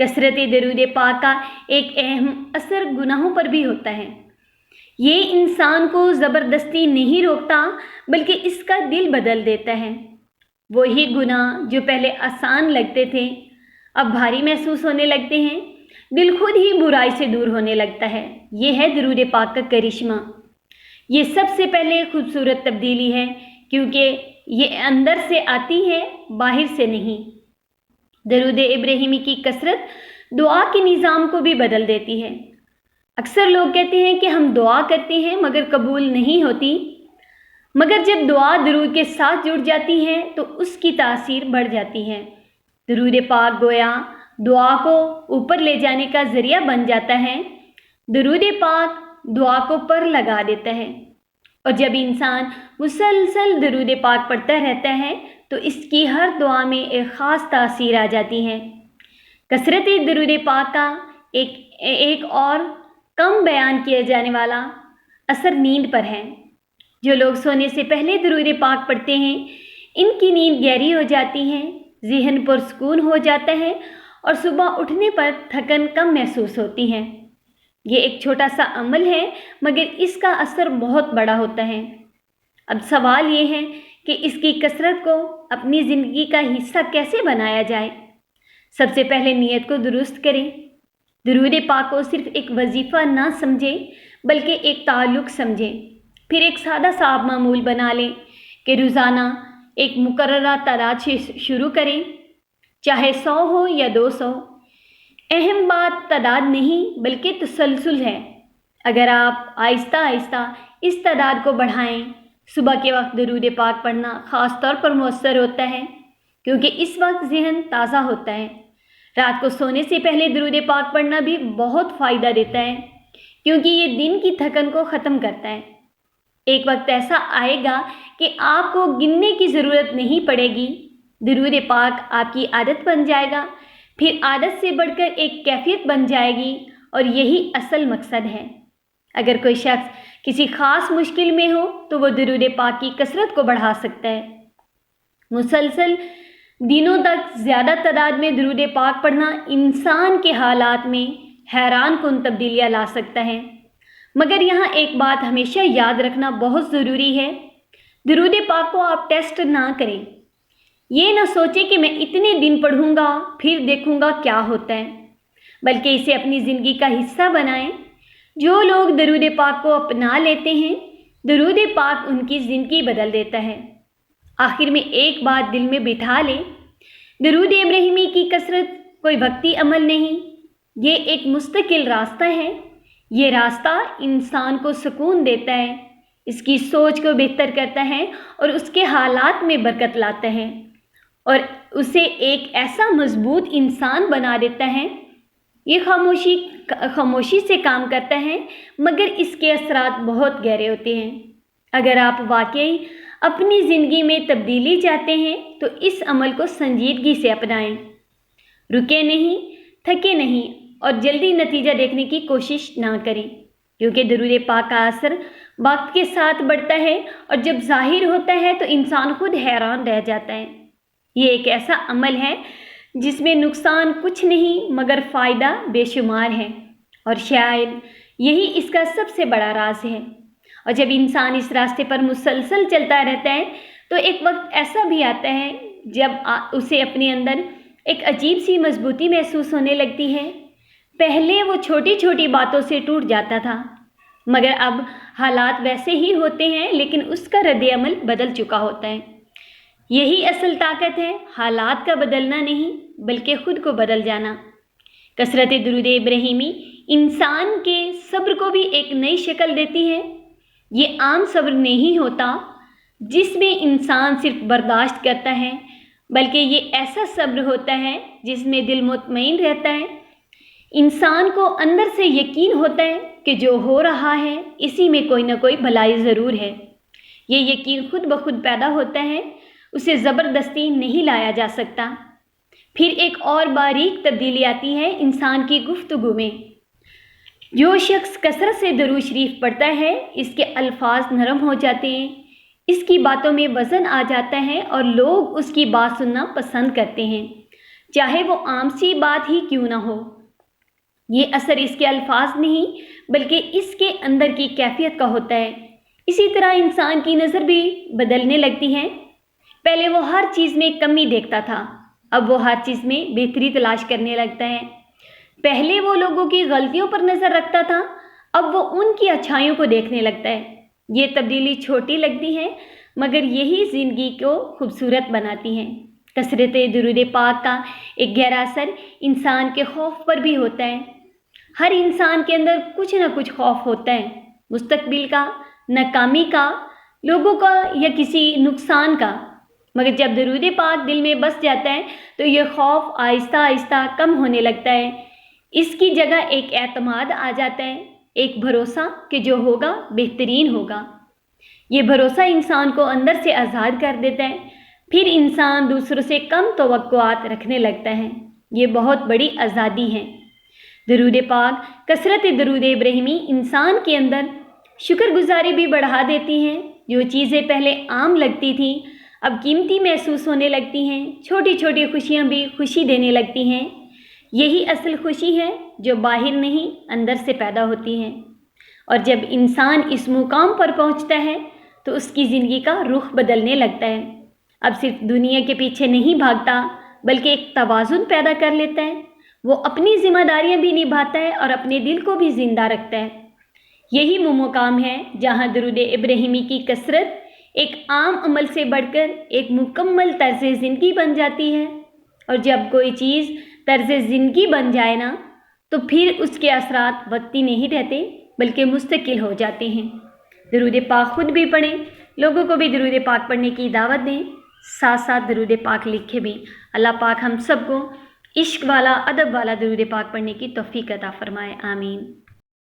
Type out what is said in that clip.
کثرت درود پاک کا ایک اہم اثر گناہوں پر بھی ہوتا ہے۔ یہ انسان کو زبردستی نہیں روکتا بلکہ اس کا دل بدل دیتا ہے۔ وہی گناہ جو پہلے آسان لگتے تھے اب بھاری محسوس ہونے لگتے ہیں، دل خود ہی برائی سے دور ہونے لگتا ہے۔ یہ ہے درود پاک کا کرشمہ۔ یہ سب سے پہلے خوبصورت تبدیلی ہے کیونکہ یہ اندر سے آتی ہے، باہر سے نہیں۔ درود ابراہیمی کی کثرت دعا کے نظام کو بھی بدل دیتی ہے۔ اکثر لوگ کہتے ہیں کہ ہم دعا کرتے ہیں مگر قبول نہیں ہوتی، مگر جب دعا درود کے ساتھ جڑ جاتی ہے تو اس کی تاثیر بڑھ جاتی ہے۔ درود پاک گویا دعا کو اوپر لے جانے کا ذریعہ بن جاتا ہے۔ درود پاک دعا کو پر لگا دیتا ہے، اور جب انسان مسلسل درود پاک پڑھتا رہتا ہے تو اس کی ہر دعا میں ایک خاص تاثیر آ جاتی ہے۔ کثرت درود پاک کا ایک اور کم بیان کیا جانے والا اثر نیند پر ہے۔ جو لوگ سونے سے پہلے درود پاک پڑھتے ہیں ان کی نیند گہری ہو جاتی ہے، ذہن پرسکون ہو جاتا ہے اور صبح اٹھنے پر تھکن کم محسوس ہوتی ہے۔ یہ ایک چھوٹا سا عمل ہے مگر اس کا اثر بہت بڑا ہوتا ہے۔ اب سوال یہ ہے کہ اس کی کثرت کو اپنی زندگی کا حصہ کیسے بنایا جائے؟ سب سے پہلے نیت کو درست کریں۔ درود پاک کو صرف ایک وظیفہ نہ سمجھیں بلکہ ایک تعلق سمجھیں۔ پھر ایک سادہ سا معمول بنا لیں کہ روزانہ ایک مقررہ تعداد سے شروع کریں، چاہے 100 ہو یا 200۔ اہم بات تعداد نہیں بلکہ تسلسل ہے۔ اگر آپ آہستہ آہستہ اس تعداد کو بڑھائیں، صبح کے وقت درود پاک پڑھنا خاص طور پر مؤثر ہوتا ہے کیونکہ اس وقت ذہن تازہ ہوتا ہے۔ رات کو سونے سے پہلے درود پاک پڑھنا بھی بہت فائدہ دیتا ہے کیونکہ یہ دن کی تھکن کو ختم کرتا ہے۔ ایک وقت ایسا آئے گا کہ آپ کو گننے کی ضرورت نہیں پڑے گی، درود پاک آپ کی عادت بن جائے گا، پھر عادت سے بڑھ کر ایک کیفیت بن جائے گی، اور یہی اصل مقصد ہے۔ اگر کوئی شخص کسی خاص مشکل میں ہو تو وہ درود پاک کی کثرت کو بڑھا سکتا ہے۔ مسلسل دنوں تک زیادہ تعداد میں درود پاک پڑھنا انسان کے حالات میں حیران کن تبدیلیاں لا سکتا ہے، مگر یہاں ایک بات ہمیشہ یاد رکھنا بہت ضروری ہے۔ درود پاک کو آپ ٹیسٹ نہ کریں۔ یہ نہ سوچیں کہ میں اتنے دن پڑھوں گا پھر دیکھوں گا کیا ہوتا ہے، بلکہ اسے اپنی زندگی کا حصہ بنائیں۔ جو لوگ درود پاک کو اپنا لیتے ہیں، درود پاک ان کی زندگی بدل دیتا ہے۔ آخر میں ایک بات دل میں بٹھا لیں، درود ابراہیمی کی کثرت کوئی وقتی عمل نہیں، یہ ایک مستقل راستہ ہے۔ یہ راستہ انسان کو سکون دیتا ہے، اس کی سوچ کو بہتر کرتا ہے اور اس کے حالات میں برکت لاتا ہے، اور اسے ایک ایسا مضبوط انسان بنا دیتا ہے۔ یہ خاموشی سے کام کرتا ہے مگر اس کے اثرات بہت گہرے ہوتے ہیں۔ اگر آپ واقعی اپنی زندگی میں تبدیلی چاہتے ہیں تو اس عمل کو سنجیدگی سے اپنائیں۔ رکے نہیں، تھکے نہیں اور جلدی نتیجہ دیکھنے کی کوشش نہ کریں، کیونکہ درود پاک کا اثر وقت کے ساتھ بڑھتا ہے اور جب ظاہر ہوتا ہے تو انسان خود حیران رہ جاتا ہے۔ یہ ایک ایسا عمل ہے جس میں نقصان کچھ نہیں مگر فائدہ بے شمار ہے، اور شاید یہی اس کا سب سے بڑا راز ہے۔ اور جب انسان اس راستے پر مسلسل چلتا رہتا ہے تو ایک وقت ایسا بھی آتا ہے جب اسے اپنے اندر ایک عجیب سی مضبوطی محسوس ہونے لگتی ہے۔ پہلے وہ چھوٹی چھوٹی باتوں سے ٹوٹ جاتا تھا، مگر اب حالات ویسے ہی ہوتے ہیں لیکن اس کا رد عمل بدل چکا ہوتا ہے۔ یہی اصل طاقت ہے، حالات کا بدلنا نہیں بلکہ خود کو بدل جانا۔ کثرت درود ابراہیمی انسان کے صبر کو بھی ایک نئی شکل دیتی ہے۔ یہ عام صبر نہیں ہوتا جس میں انسان صرف برداشت کرتا ہے، بلکہ یہ ایسا صبر ہوتا ہے جس میں دل مطمئن رہتا ہے۔ انسان کو اندر سے یقین ہوتا ہے کہ جو ہو رہا ہے اسی میں کوئی نہ کوئی بھلائی ضرور ہے۔ یہ یقین خود بخود پیدا ہوتا ہے، اسے زبردستی نہیں لایا جا سکتا۔ پھر ایک اور باریک تبدیلی آتی ہے انسان کی گفتگو میں۔ جو شخص کثرت سے درود شریف پڑھتا ہے اس کے الفاظ نرم ہو جاتے ہیں، اس کی باتوں میں وزن آ جاتا ہے اور لوگ اس کی بات سننا پسند کرتے ہیں۔ چاہے وہ عام سی بات ہی کیوں نہ ہو۔ یہ اثر اس کے الفاظ نہیں بلکہ اس کے اندر کی کیفیت کا ہوتا ہے۔ اسی طرح انسان کی نظر بھی بدلنے لگتی ہے۔ پہلے وہ ہر چیز میں کمی دیکھتا تھا، اب وہ ہر چیز میں بہتری تلاش کرنے لگتا ہے۔ پہلے وہ لوگوں کی غلطیوں پر نظر رکھتا تھا، اب وہ ان کی اچھائیوں کو دیکھنے لگتا ہے۔ یہ تبدیلی چھوٹی لگتی ہے مگر یہی زندگی کو خوبصورت بناتی ہے۔ کثرت درود پاک کا ایک گہرا اثر انسان کے خوف پر بھی ہوتا ہے۔ ہر انسان کے اندر کچھ نہ کچھ خوف ہوتا ہے، مستقبل کا، ناکامی کا، لوگوں کا یا کسی نقصان کا۔ مگر جب درود پاک دل میں بس جاتا ہے تو یہ خوف آہستہ آہستہ کم ہونے لگتا ہے۔ اس کی جگہ ایک اعتماد آ جاتا ہے، ایک بھروسہ کہ جو ہوگا بہترین ہوگا۔ یہ بھروسہ انسان کو اندر سے آزاد کر دیتا ہے، پھر انسان دوسروں سے کم توقعات رکھنے لگتا ہے۔ یہ بہت بڑی آزادی ہے۔ درود پاک، کثرت درود ابراہیمی انسان کے اندر شکر گزاری بھی بڑھا دیتی ہیں۔ جو چیزیں پہلے عام لگتی تھیں اب قیمتی محسوس ہونے لگتی ہیں۔ چھوٹی چھوٹی خوشیاں بھی خوشی دینے لگتی ہیں۔ یہی اصل خوشی ہے جو باہر نہیں اندر سے پیدا ہوتی ہے۔ اور جب انسان اس مقام پر پہنچتا ہے تو اس کی زندگی کا رخ بدلنے لگتا ہے۔ اب صرف دنیا کے پیچھے نہیں بھاگتا بلکہ ایک توازن پیدا کر لیتا ہے۔ وہ اپنی ذمہ داریاں بھی نبھاتا ہے اور اپنے دل کو بھی زندہ رکھتا ہے۔ یہی وہ مقام ہے جہاں درود ابراہیمی کی کثرت ایک عام عمل سے بڑھ کر ایک مکمل طرز زندگی بن جاتی ہے۔ اور جب کوئی چیز طرز زندگی بن جائے نا تو پھر اس کے اثرات وقتی نہیں رہتے بلکہ مستقل ہو جاتے ہیں۔ درود پاک خود بھی پڑھیں، لوگوں کو بھی درود پاک پڑھنے کی دعوت دیں، ساتھ ساتھ درود پاک لکھیں بھی۔ اللہ پاک ہم سب کو عشق والا، ادب والا درود پاک پڑھنے کی توفیق عطا فرمائے، آمین۔